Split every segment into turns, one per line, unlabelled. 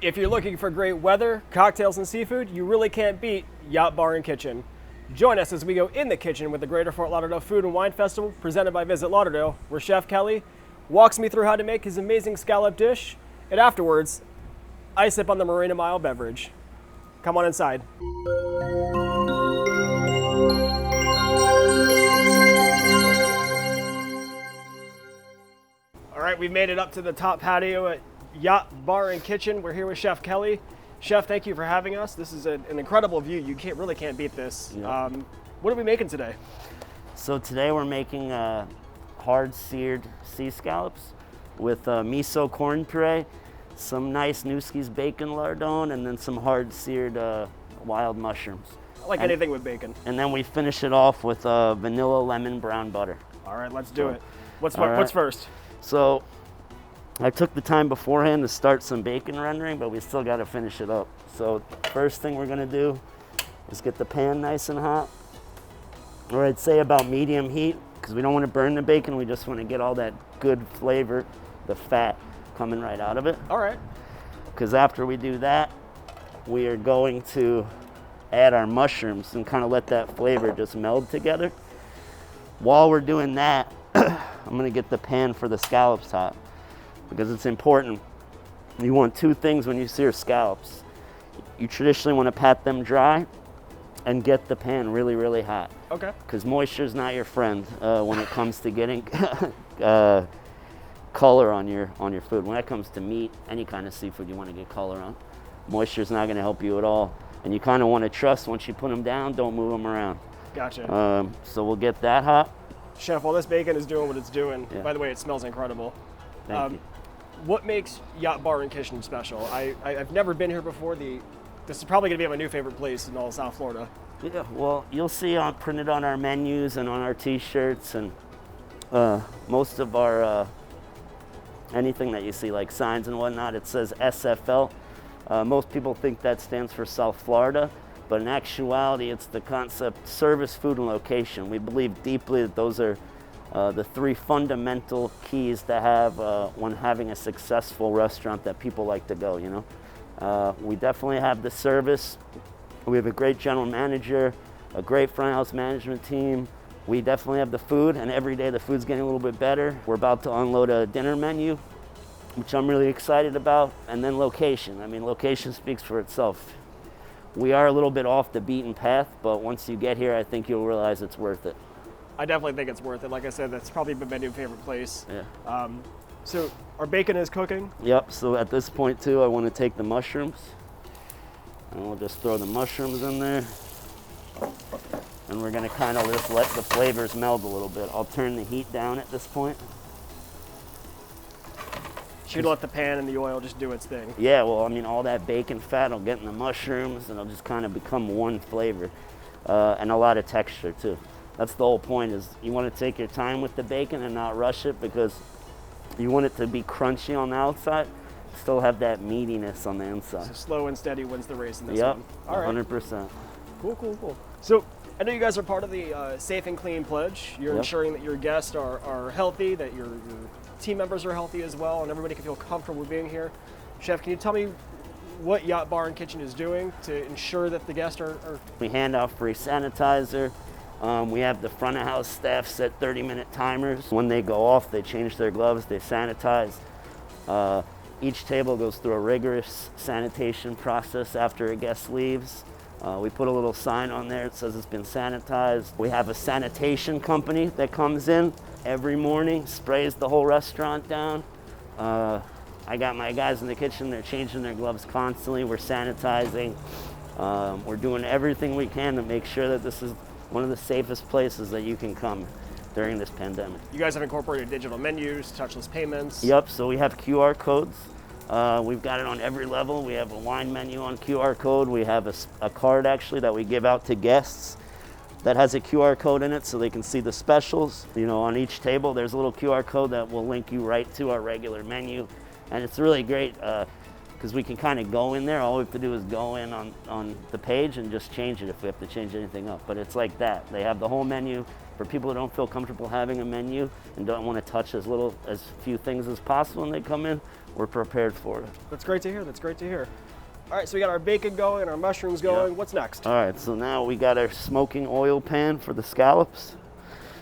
If you're looking for great weather, cocktails, and seafood, you really can't beat Yacht Bar and Kitchen. Join us as we go in the kitchen with the Greater Fort Lauderdale Food and Wine Festival presented by Visit Lauderdale, where Chef Kelly walks me through how to make his amazing scallop dish, and afterwards, I sip on the Marina Mile beverage. Come on inside. All right, we've made it up to the top patio at Yacht Bar and Kitchen. We're here with Chef Kelly. Chef, thank you for having us. This is an incredible view. You really can't beat this.
Yep.
What are we making today?
So today we're making hard seared sea scallops with miso corn puree, some nice Nueske's bacon lardon, and then some hard seared wild mushrooms.
I like anything with bacon.
And then we finish it off with vanilla lemon brown butter.
All right, let's do it. What's first?
So I took the time beforehand to start some bacon rendering, but we still got to finish it up. So first thing we're gonna do is get the pan nice and hot, or I'd say about medium heat, because we don't want to burn the bacon. We just want to get all that good flavor, the fat coming right out of it.
All right.
Because after we do that, we are going to add our mushrooms and kind of let that flavor just meld together. While we're doing that, I'm gonna get the pan for the scallops hot, because it's important. You want two things when you sear scallops. You traditionally want to pat them dry and get the pan really, really hot.
Okay.
Because moisture is not your friend when it comes to getting color on your food. When it comes to meat, any kind of seafood you want to get color on, moisture is not going to help you at all. And you kind of want to trust once you put them down, don't move them around.
Gotcha.
So we'll get that hot.
Chef, while this bacon is doing what it's doing,
Yeah.
by the way, it smells incredible.
Thank you.
What makes Yacht Bar and Kitchen special? I've never been here before. This is probably going to be my new favorite place in all of South Florida.
Yeah, well, you'll see printed on our menus and on our T-shirts and most of our anything that you see, like signs and whatnot, it says SFL. Most people think that stands for South Florida, but in actuality, it's the concept service, food, and location. We believe deeply that those are the three fundamental keys to have when having a successful restaurant that people like to go, you know. We definitely have the service. We have a great general manager, a great front house management team. We definitely have the food, and every day the food's getting a little bit better. We're about to unload a dinner menu, which I'm really excited about, and then location. I mean, location speaks for itself. We are a little bit off the beaten path, but once you get here, I think you'll realize it's worth it.
I definitely think it's worth it. Like I said, that's probably been my new favorite place.
Yeah.
So our bacon is cooking.
Yep, so at this point too, I want to take the mushrooms, and we'll just throw the mushrooms in there. And we're gonna kind of just let the flavors meld a little bit. I'll turn the heat down at this point.
Should let the pan and the oil just do its thing.
Yeah, well, I mean, all that bacon fat will get in the mushrooms, and it'll just kind of become one flavor, and a lot of texture too. That's the whole point, is you want to take your time with the bacon and not rush it, because you want it to be crunchy on the outside, still have that meatiness on the inside.
So slow and steady wins the race in this
Yep,
one. All right.
100%.
Cool. So I know you guys are part of the Safe and Clean Pledge. You're
Yep.
ensuring that your guests are healthy, that your team members are healthy as well, and everybody can feel comfortable being here. Chef, can you tell me what Yacht Bar and Kitchen is doing to ensure that the guests are...
We hand out free sanitizer. We have the front of house staff set 30-minute timers. When they go off, they change their gloves, they sanitize. Each table goes through a rigorous sanitation process after a guest leaves. We put a little sign on there that says it's been sanitized. We have a sanitation company that comes in every morning, sprays the whole restaurant down. I got my guys in the kitchen, they're changing their gloves constantly. We're sanitizing. We're doing everything we can to make sure that this is one of the safest places that you can come during this pandemic.
You guys have incorporated digital menus, touchless payments.
Yep, so we have QR codes. We've got it on every level. We have a wine menu on QR code. We have a card actually that we give out to guests that has a QR code in it so they can see the specials. You know, on each table there's a little QR code that will link you right to our regular menu. And it's really great because we can kind of go in there. All we have to do is go in on the page and just change it if we have to change anything up. But it's like that. They have the whole menu. For people who don't feel comfortable having a menu and don't want to touch as few things as possible when they come in, we're prepared for it.
That's great to hear. That's great to hear. All right, so we got our bacon going, our mushrooms going.
Yeah.
What's next?
All right, so now we got our smoking oil pan for the scallops.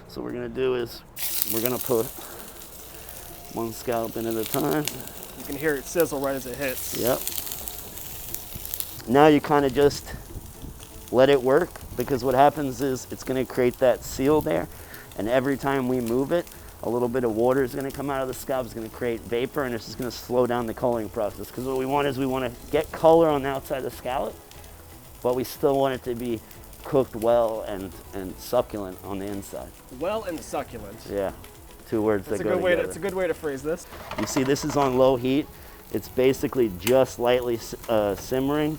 So what we're gonna do is we're gonna put one scallop in at a time.
You can hear it sizzle right as it hits.
Yep. Now you kind of just let it work, because what happens is it's going to create that seal there, and every time we move it, a little bit of water is going to come out of the scallop. It's going to create vapor, and it's just going to slow down the coloring process. Because what we want is we want to get color on the outside of the scallop, but we still want it to be cooked well and succulent on the inside.
Well and succulent.
Yeah, two words that go together.
It's a good way to phrase this.
You see, this is on low heat. It's basically just lightly simmering,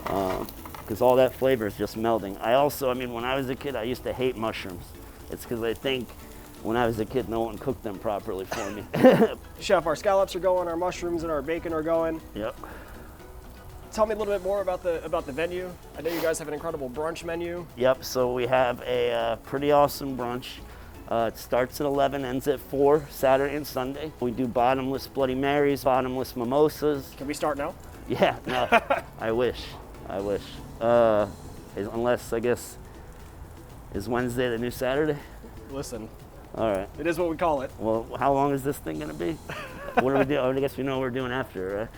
because all that flavor is just melting. I mean, when I was a kid, I used to hate mushrooms. It's because I think when I was a kid, no one cooked them properly for me.
Chef, our scallops are going, our mushrooms and our bacon are going.
Yep.
Tell me a little bit more about the venue. I know you guys have an incredible brunch menu.
Yep, so we have a pretty awesome brunch. It starts at 11, ends at 4, Saturday and Sunday. We do bottomless Bloody Marys, bottomless mimosas.
Can we start now?
Yeah, no, I wish. Unless, I guess, is Wednesday the new Saturday?
Listen,
All right.
it is what we call it.
Well, how long is this thing gonna be? What are we doing? I guess we know what we're doing after,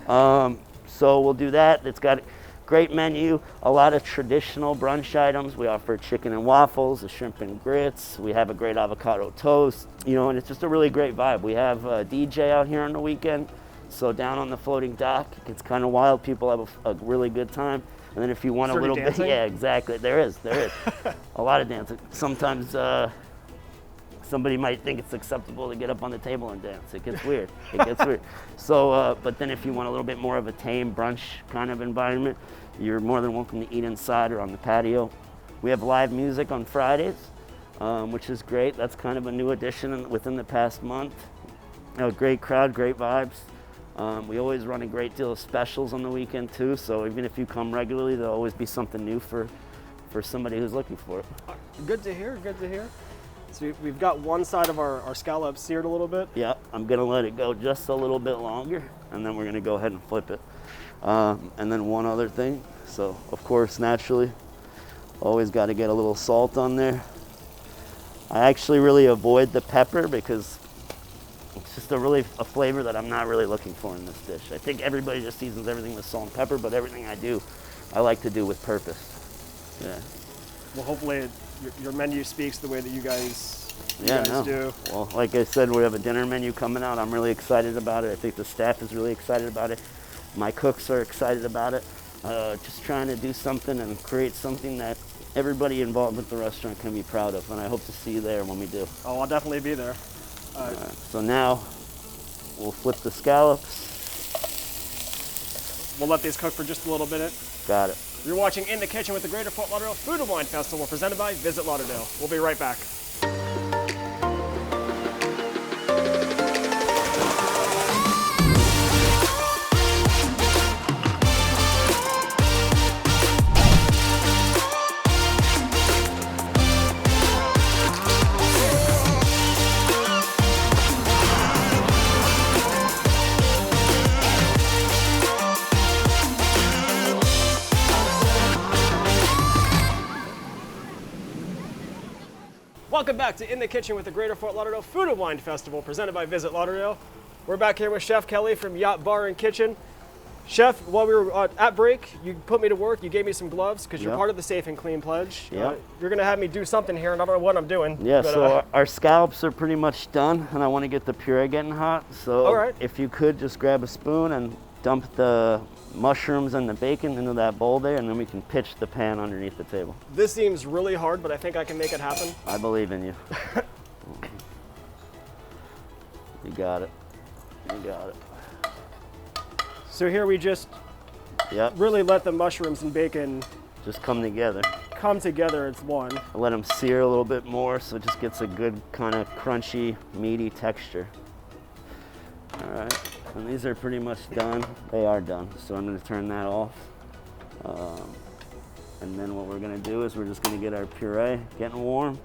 right? So we'll do that. It's got a great menu, a lot of traditional brunch items. We offer chicken and waffles, a shrimp and grits. We have a great avocado toast, and it's just a really great vibe. We have a DJ out here on the weekend. So down on the floating dock, it gets kind of wild. People have a really good time. And then if you want a little bit, yeah, exactly. There is a lot of dancing. Sometimes somebody might think it's acceptable to get up on the table and dance. It gets weird. So, but then if you want a little bit more of a tame brunch kind of environment, you're more than welcome to eat inside or on the patio. We have live music on Fridays, which is great. That's kind of a new addition within the past month. A great crowd, great vibes. We always run a great deal of specials on the weekend too, so even if you come regularly, there'll always be something new for somebody who's looking for it.
Good to hear, good to hear. So we've got one side of our scallops seared a little bit.
Yeah, I'm gonna let it go just a little bit longer, and then we're gonna go ahead and flip it. And then one other thing, so of course, naturally, always gotta get a little salt on there. I actually really avoid the pepper because it's just a flavor that I'm not really looking for in this dish. I think everybody just seasons everything with salt and pepper, but everything I do, I like to do with purpose. Yeah.
Well, hopefully your menu speaks the way that you guys do.
Well, like I said, we have a dinner menu coming out. I'm really excited about it. I think the staff is really excited about it. My cooks are excited about it. Just trying to do something and create something that everybody involved with the restaurant can be proud of, and I hope to see you there when we do.
Oh, I'll definitely be there.
So now we'll flip the scallops.
We'll let these cook for just a little bit.
Got it.
You're watching In the Kitchen with the Greater Fort Lauderdale Food and Wine Festival, presented by Visit Lauderdale. We'll be right back. Welcome back to In the Kitchen with the Greater Fort Lauderdale Food and Wine Festival, presented by Visit Lauderdale. We're back here with Chef Kelly from Yacht Bar and Kitchen. Chef, while we were at break, you put me to work. You gave me some gloves because you're part of the Safe and Clean Pledge.
Yep.
You're going to have me do something here, and I don't know what I'm doing.
Yeah,
but,
so our scallops are pretty much done, and I want to get the puree getting hot. So
all right.
If you could just grab a spoon and dump the mushrooms and the bacon into that bowl there, and then we can pitch the pan underneath the table.
This seems really hard, but I think I can make it happen.
I believe in you. You got it. You got it.
So here we just really let the mushrooms and bacon
just come together.
Come together as one.
I let them sear a little bit more so it just gets a good kind of crunchy, meaty texture. All right, and these are pretty much done. They are done, so I'm gonna turn that off. And then what we're gonna do is we're just gonna get our puree getting warm.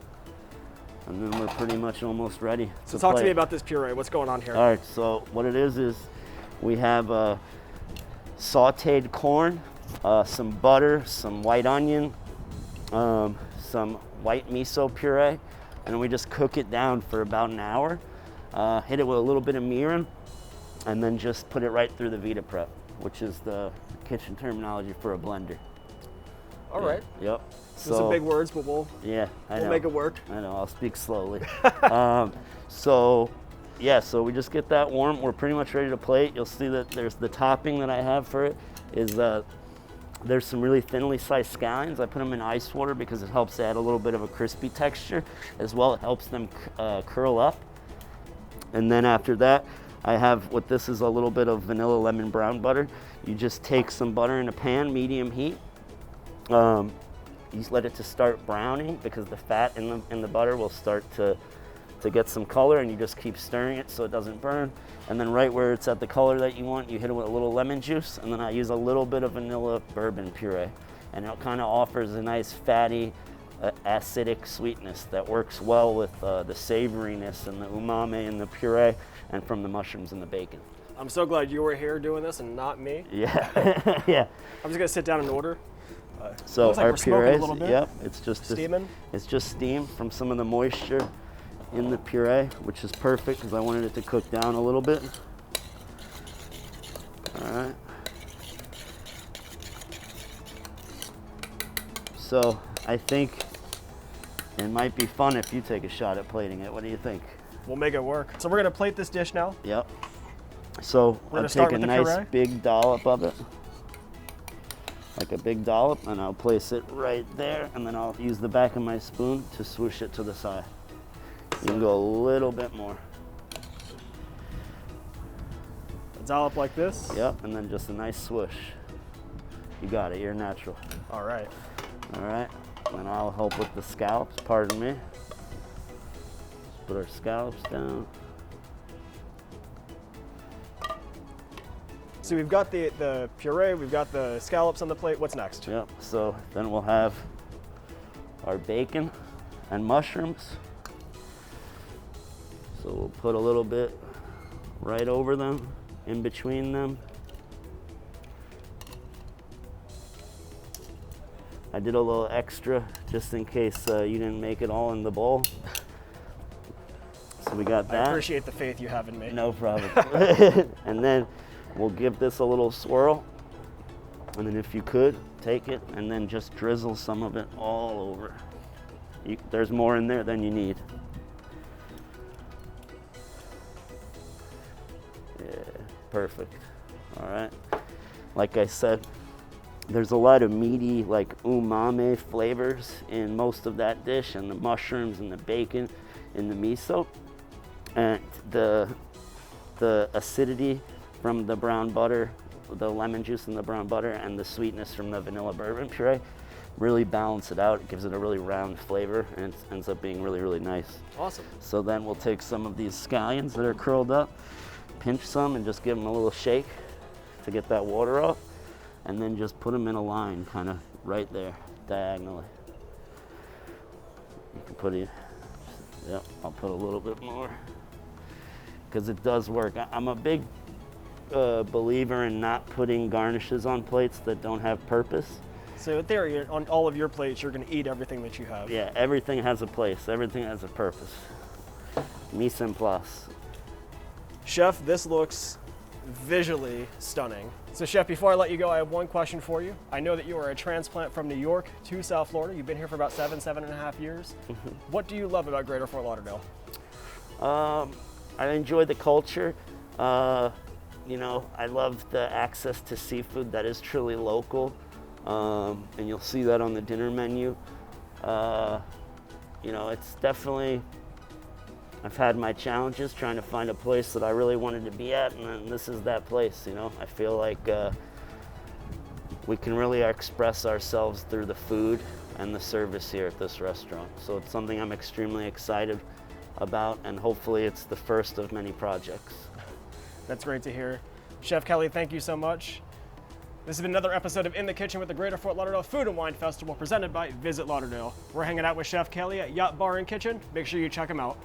and then we're pretty much almost ready.
So talk to
plate.
me about this puree. What's going on here?
All right, so what it is we have sauteed corn, some butter, some white onion, some white miso puree, and then we just cook it down for about an hour. Hit it with a little bit of mirin, and then just put it right through the Vita Prep, which is the kitchen terminology for a blender.
All right.
Yep.
Those are big words, but we'll make it work.
I know, I'll speak slowly. So we just get that warm. We're pretty much ready to plate. You'll see that there's the topping that I have for it is there's some really thinly sliced scallions. I put them in ice water because it helps add a little bit of a crispy texture as well. It helps them curl up. And then after that, I have what this is a little bit of vanilla lemon brown butter. You just take some butter in a pan, medium heat. You let it to start browning because the fat in the butter will start to get some color, and you just keep stirring it so it doesn't burn. And then right where it's at the color that you want, you hit it with a little lemon juice, and then I use a little bit of vanilla bourbon puree. And it kind of offers a nice fatty, acidic sweetness that works well with the savoriness and the umami in the puree and from the mushrooms and the bacon.
I'm so glad you were here doing this and not me.
Yeah, yeah.
I'm just gonna sit down and order.
So
looks like
our
we're smoking a
purees,
little bit.
yep, it's just
Steaming?
It's just steam from some of the moisture in the puree, which is perfect because I wanted it to cook down a little bit. All right. So I think it might be fun if you take a shot at plating it. What do you think?
We'll make it work. So we're gonna plate this dish now.
Yep. So I'll take a nice big dollop of it. Like a big dollop, and I'll place it right there, and then I'll use the back of my spoon to swoosh it to the side. You can go a little bit more.
A dollop like this?
Yep, and then just a nice swoosh. You got it, you're natural.
All right.
All right, and I'll help with the scallops, pardon me. Let's put our scallops down.
So we've got the puree, we've got the scallops on the plate. What's next?
Yep, so then we'll have our bacon and mushrooms. So we'll put a little bit right over them, in between them. I did a little extra just in case you didn't make it all in the bowl. So we got that.
I appreciate the faith you have in me.
No problem. And then we'll give this a little swirl. And then if you could, take it and then just drizzle some of it all over. There's more in there than you need. Yeah, perfect. All right. Like I said, there's a lot of meaty, like umami flavors in most of that dish, and the mushrooms and the bacon and the miso. And the acidity from the brown butter, the lemon juice in the brown butter, and the sweetness from the vanilla bourbon puree really balance it out. It gives it a really round flavor, and it ends up being really, really nice.
Awesome.
So then we'll take some of these scallions that are curled up, pinch some, and just give them a little shake to get that water off, and then just put them in a line, kind of right there, diagonally. You can put it, yep, I'll put a little bit more, because it does work. I'm a big believer in not putting garnishes on plates that don't have purpose.
So in theory, on all of your plates, you're going to eat everything that you have.
Yeah, everything has a place. Everything has a purpose. Mise en place.
Chef, this looks visually stunning. So Chef, before I let you go, I have one question for you. I know that you are a transplant from New York to South Florida. You've been here for about 7.5 years. What do you love about Greater Fort Lauderdale?
I enjoy the culture. You know, I love the access to seafood that is truly local, and you'll see that on the dinner menu. You know, it's definitely, I've had my challenges trying to find a place that I really wanted to be at, and then this is that place, you know. I feel like we can really express ourselves through the food and the service here at this restaurant. So it's something I'm extremely excited about, and hopefully it's the first of many projects.
That's great to hear. Chef Kelly, thank you so much. This has been another episode of In the Kitchen with the Greater Fort Lauderdale Food and Wine Festival presented by Visit Lauderdale. We're hanging out with Chef Kelly at Yacht Bar and Kitchen. Make sure you check him out.